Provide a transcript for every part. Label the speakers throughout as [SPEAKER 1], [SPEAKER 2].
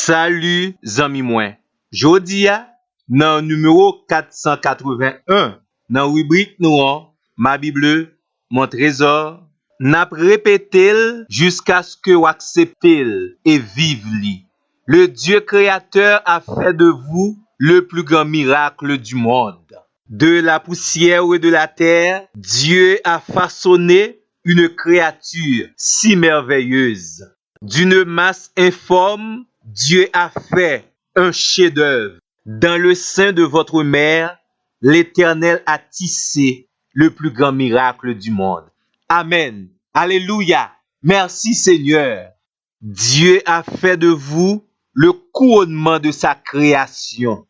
[SPEAKER 1] Salut, zami mwen. Jodi a, nan numéro 481, nan rubrique nou an, ma Bible, mon trésor, nap repetel jusqu'à ce que ou acceptel et vive li. Le Dieu créateur a fait de vous le plus grand miracle du monde. De la poussière et de la terre, Dieu a façonné une créature si merveilleuse. D'une masse informe, Dieu a fait un chef-d'œuvre. Dans le sein de votre mère, l'Éternel a tissé le plus grand miracle du monde. Amen. Alléluia. Merci Seigneur. Dieu a fait de vous le couronnement de sa création.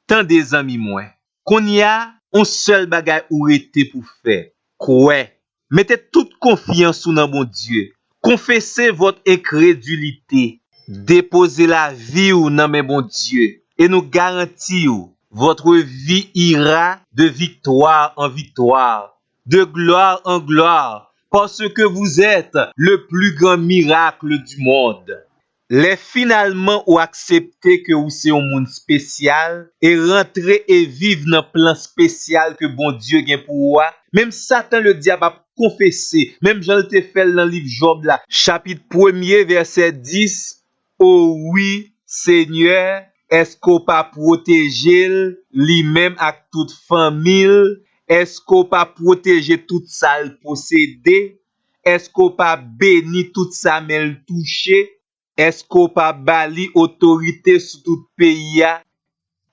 [SPEAKER 1] Tant des amis moins. Qu'on y a un seul bagay ou rete pour faire. Quoi? Mettez toute confiance dans bon Dieu. Confessez votre incrédulité. Déposez la vie ou dans mes bon Dieu. Et nous garantissons votre vie ira de victoire en victoire, de gloire en gloire, parce que vous êtes le plus grand miracle du monde. Les finalement ou accepter que vous c'est un monde spécial et rentrer et vivre dans plan spécial que bon Dieu gagne pour vous. Même Satan le diable a confessé, même Jean le fait dans le livre Job là, chapitre 1er verset 10. Oh oui, Seigneur, est-ce qu'on pas protéger lui-même avec toute famille? Est-ce qu'on pas protéger toute ça possédé? Est-ce qu'on pas béni toute ça mais touché? Est-ce qu'on pas bali autorité sur tout pays?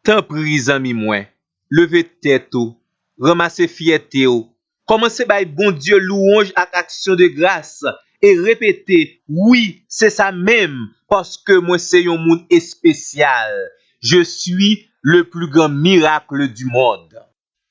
[SPEAKER 1] Tant pris ami moi, levez tête ou, ramassez fierté ou, commencez by bon Dieu louange avec action de grâce et répétez oui, c'est ça même parce que moi c'est un monde spécial. Je suis le plus grand miracle du monde.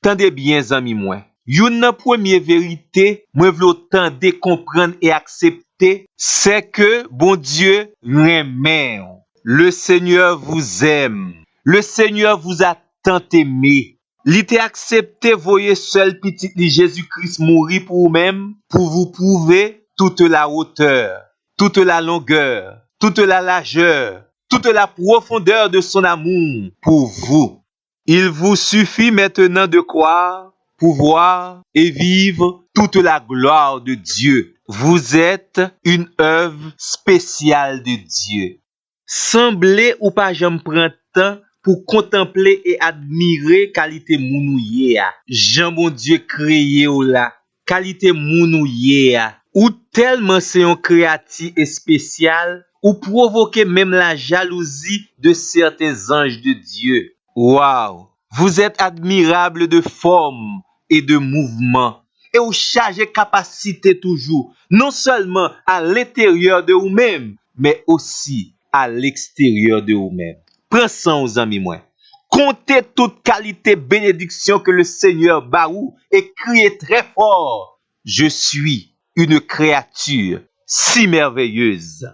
[SPEAKER 1] Tendez bien amis moi. Une première vérité, moi v'l'o tande comprendre et accepter, c'est que bon Dieu remet. Le Seigneur vous aime. Le Seigneur vous a tant aimé. Il t'a accepté voyer seul petit Jésus-Christ mourir pour vous-même, pour vous prouver toute la hauteur, toute la longueur, toute la largeur, toute la profondeur de son amour pour vous. Il vous suffit maintenant de croire, pouvoir et vivre toute la gloire de Dieu. Vous êtes une œuvre spéciale de Dieu. Semblez ou pas j'aime prendre temps pour contempler et admirer qualité mounouye a. Jean bon Dieu créé ou la. Qualité mounouye a. Ou tellement c'est un créatif et spécial ou provoquer même la jalousie de certains anges de Dieu. Waouh! Vous êtes admirable de forme et de mouvement. Et vous chargez capacité toujours, non seulement à l'intérieur de vous-même, mais aussi à l'extérieur de vous-même. Prends ça aux amis moi. Comptez toute qualité bénédiction que le Seigneur baou et criez très fort. Je suis une créature si merveilleuse.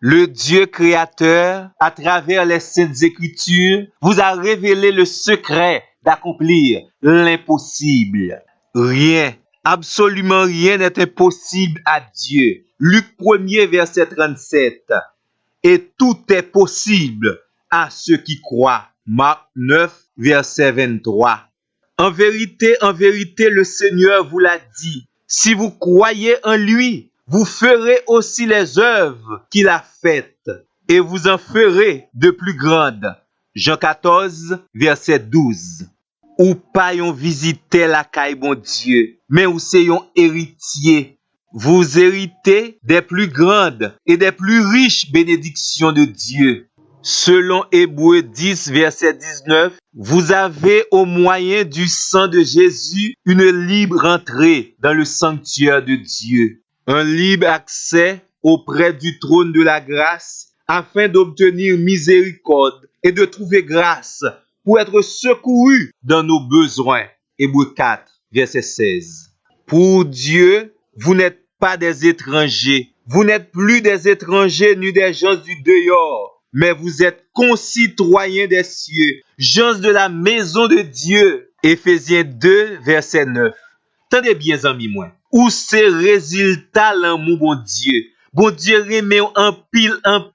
[SPEAKER 1] Le Dieu créateur, à travers les saintes écritures, vous a révélé le secret d'accomplir l'impossible. Rien, absolument rien n'est impossible à Dieu. Luc 1er verset 37. Et tout est possible à ceux qui croient. Marc 9 verset 23. En vérité, le Seigneur vous l'a dit. Si vous croyez en lui, vous ferez aussi les œuvres qu'il a faites, et vous en ferez de plus grandes. Jean 14, verset 12. Ou pas yon visiter la caille bon Dieu, mais ou c'est yon héritier. Vous héritez des plus grandes et des plus riches bénédictions de Dieu. Selon Hébreux 10, verset 19, vous avez au moyen du sang de Jésus une libre entrée dans le sanctuaire de Dieu. Un libre accès auprès du trône de la grâce afin d'obtenir miséricorde et de trouver grâce pour être secouru dans nos besoins. Hébreux 4, verset 16. Pour Dieu, vous n'êtes pas des étrangers. Vous n'êtes plus des étrangers ni des gens du dehors, mais vous êtes concitoyens des cieux, gens de la maison de Dieu. Éphésiens 2, verset 9. Tendez bien, amis, moi. Où c'est résultat l'amour, bon Dieu? Bon Dieu remet en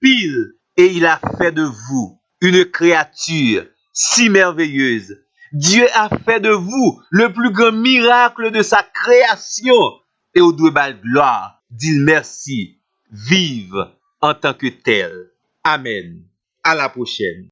[SPEAKER 1] pile, et il a fait de vous une créature si merveilleuse. Dieu a fait de vous le plus grand miracle de sa création et au doit bal gloire, dit merci, vive en tant que tel. Amen. À la prochaine.